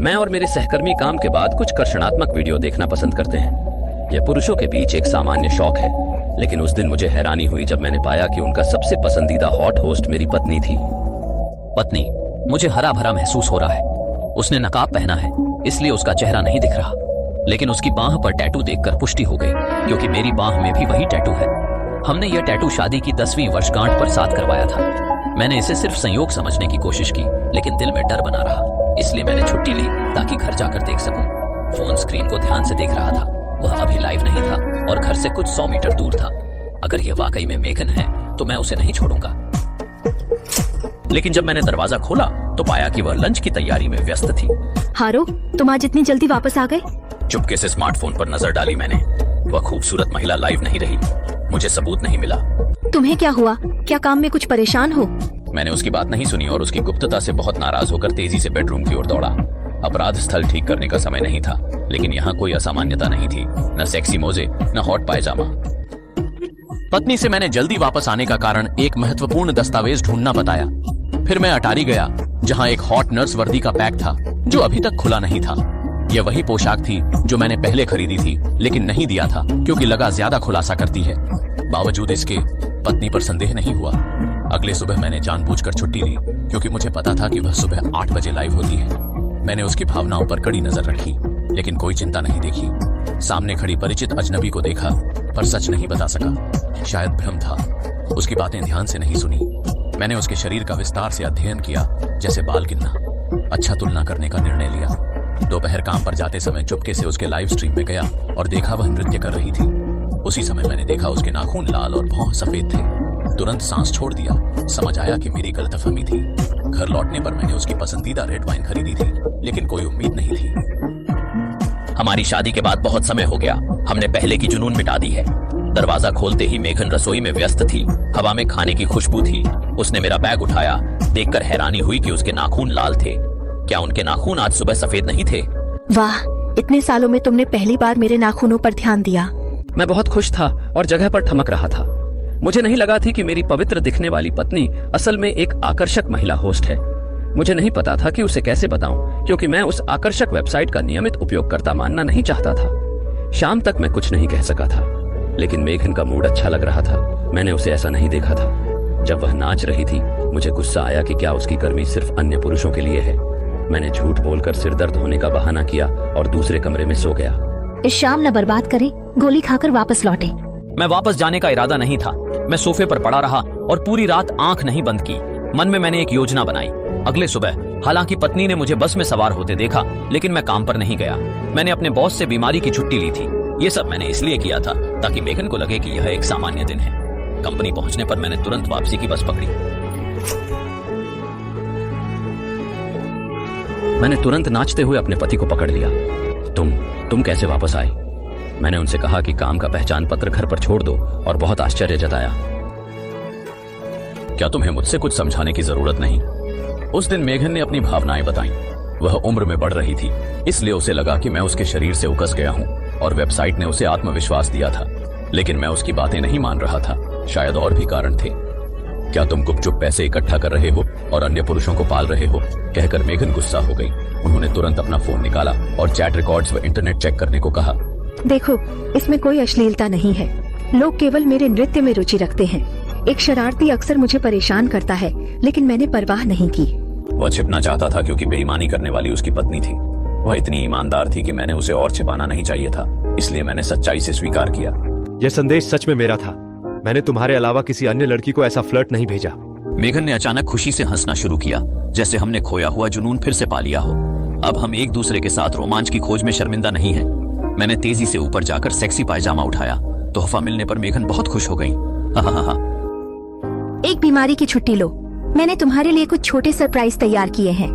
मैं और मेरे सहकर्मी काम के बाद कुछ कर्षणात्मक वीडियो देखना पसंद करते हैं। यह पुरुषों के बीच एक सामान्य शौक है, लेकिन उस दिन मुझे हैरानी हुई जब मैंने पाया कि उनका सबसे पसंदीदा हॉट होस्ट मेरी पत्नी थी। पत्नी, मुझे हरा भरा महसूस हो रहा है। उसने नकाब पहना है, इसलिए उसका चेहरा नहीं दिख रहा, लेकिन उसकी बांह पर टैटू देखकर पुष्टि हो गई, क्योंकि मेरी बांह में भी वही टैटू है। हमने यह टैटू शादी की 10वीं वर्षगांठ पर साथ करवाया था। मैंने इसे सिर्फ संयोग समझने की कोशिश की, लेकिन दिल में डर बना रहा, इसलिए मैंने छुट्टी ली ताकि घर जाकर देख सकूं। फोन स्क्रीन को ध्यान से देख रहा था, वह अभी लाइव नहीं था और घर से कुछ 100 मीटर दूर था। अगर यह वाकई में मेघन है तो मैं उसे नहीं छोड़ूंगा। लेकिन जब मैंने दरवाजा खोला तो पाया कि वह लंच की तैयारी में व्यस्त थी। हारो, तुम आज इतनी जल्दी वापस आ गए? चुपके से स्मार्टफोन पर नजर डाली मैंने। वह खूबसूरत महिला लाइव नहीं रही। मुझे सबूत नहीं मिला। तुम्हें क्या हुआ? क्या काम में कुछ परेशान हो? मैंने उसकी बात नहीं सुनी और उसकी गुप्तता से बहुत नाराज होकर तेजी से बेडरूम की ओर दौड़ा। अपराध स्थल ठीक करने का समय नहीं था, लेकिन यहाँ कोई असामान्यता नहीं थी, न सेक्सी मोजे न हॉट पायजामा। पत्नी से मैंने जल्दी वापस आने का कारण एक महत्वपूर्ण दस्तावेज ढूंढना बताया। फिर मैं अटारी गया, जहाँ एक हॉट नर्स वर्दी का पैक था जो अभी तक खुला नहीं था। यह वही पोशाक थी जो मैंने पहले खरीदी थी, लेकिन नहीं दिया था क्योंकि लगा ज्यादा खुलासा करती है। बावजूद इसके पत्नी पर संदेह नहीं हुआ। अगले सुबह मैंने जानबूझकर छुट्टी ली, क्योंकि मुझे पता था कि वह सुबह 8 बजे लाइव होती है। मैंने उसकी भावनाओं पर कड़ी नजर रखी, लेकिन कोई चिंता नहीं देखी। सामने खड़ी परिचित अजनबी को देखा, पर सच नहीं बता सका। शायद भ्रम था। उसकी बातें ध्यान से नहीं सुनी। मैंने उसके शरीर का विस्तार से अध्ययन किया, जैसे बाल गिनना। अच्छा तुलना करने का निर्णय लिया। दोपहर काम पर जाते समय चुपके से उसके लाइव स्ट्रीम में गया और देखा वह नृत्य कर रही थी। उसी समय मैंने देखा उसके नाखून लाल और भौं सफेद थे। तुरंत सांस छोड़ दिया। समझ आया कि मेरी गलतफहमी थी। घर लौटने पर मैंने उसकी पसंदीदा रेड वाइन खरीदी थी, लेकिन कोई उम्मीद नहीं थी। हमारी शादी के बाद बहुत समय हो गया। हमने पहले की जुनून मिटा दी है। दरवाजा खोलते ही मेघन रसोई में व्यस्त थी। हवा में खाने की खुशबू थी। उसने मेरा बैग उठाया। देखकर हैरानी हुई कि उसके नाखून लाल थे। क्या उनके नाखून आज सुबह सफेद नहीं थे? वाह, इतने सालों में तुमने पहली बार मेरे नाखूनों पर ध्यान दिया। मैं बहुत खुश था और जगह पर ठमक रहा था। मुझे नहीं लगा थी कि मेरी पवित्र दिखने वाली पत्नी असल में एक आकर्षक महिला होस्ट है। मुझे नहीं पता था कि उसे कैसे बताऊं, क्योंकि मैं उस आकर्षक वेबसाइट का नियमित उपयोगकर्ता मानना नहीं चाहता था। शाम तक मैं कुछ नहीं कह सका था, लेकिन मेघन का मूड अच्छा लग रहा था। मैंने उसे ऐसा नहीं देखा था। जब वह नाच रही थी, मुझे गुस्सा आया कि क्या उसकी गर्मी सिर्फ अन्य पुरुषों के लिए है। मैंने झूठ बोलकर सिर दर्द होने का बहाना किया और दूसरे कमरे में सो गया। इस शाम न बर्बाद करें, गोली खाकर वापस लौटे। मैं वापस जाने का इरादा नहीं था। मैं सोफे पर पड़ा रहा और पूरी रात आंख नहीं बंद की। मन में मैंने एक योजना बनाई। अगले सुबह हालांकि पत्नी ने मुझे बस में सवार होते देखा, लेकिन मैं काम पर नहीं गया। मैंने अपने बॉस से बीमारी की छुट्टी ली थी। ये सब मैंने इसलिए किया था ताकि मेघन को लगे कि यह एक सामान्य दिन है। कंपनी पहुंचने पर मैंने तुरंत वापसी की बस पकड़ी। मैंने तुरंत नाचते हुए अपने पति को पकड़ लिया। तुम कैसे वापस आए? मैंने उनसे कहा कि काम का पहचान पत्र घर पर छोड़ दो, और बहुत आश्चर्य जताया। क्या तुम्हें मुझसे कुछ समझाने की जरूरत नहीं? उस दिन मेघन ने अपनी भावनाएं बताईं। वह उम्र में बढ़ रही थी, इसलिए उसे लगा कि मैं उसके शरीर से उकस गया हूं, और वेबसाइट ने उसे आत्मविश्वास दिया था। लेकिन मैं उसकी बातें नहीं मान रहा था। शायद और भी कारण थे। क्या तुम गुपचुप पैसे इकट्ठा कर रहे हो और अन्य पुरुषों को पाल रहे हो? कहकर मेघन गुस्सा हो गई। उन्होंने तुरंत अपना फोन निकाला और चैट रिकॉर्ड्स व इंटरनेट चेक करने को कहा। देखो, इसमें कोई अश्लीलता नहीं है। लोग केवल मेरे नृत्य में रुचि रखते हैं। एक शरारती अक्सर मुझे परेशान करता है, लेकिन मैंने परवाह नहीं की। वह छिपना चाहता था क्योंकि बेईमानी करने वाली उसकी पत्नी थी। वह इतनी ईमानदार थी कि मैंने उसे और छिपाना नहीं चाहिए था, इसलिए मैंने सच्चाई से स्वीकार किया। यह संदेश सच में मेरा था। मैंने तुम्हारे अलावा किसी अन्य लड़की को ऐसा फ्लर्ट नहीं भेजा। मेघन ने अचानक खुशी से हंसना शुरू किया, जैसे हमने खोया हुआ जुनून फिर से पा लिया हो। अब हम एक दूसरे के साथ रोमांच की खोज में शर्मिंदा नहीं हैं। मैंने तेजी से ऊपर जाकर सेक्सी पायजामा उठाया। तोहफा मिलने पर मेघन बहुत खुश हो गई। एक बीमारी की छुट्टी लो। मैंने तुम्हारे लिए कुछ छोटे सरप्राइज तैयार किए हैं।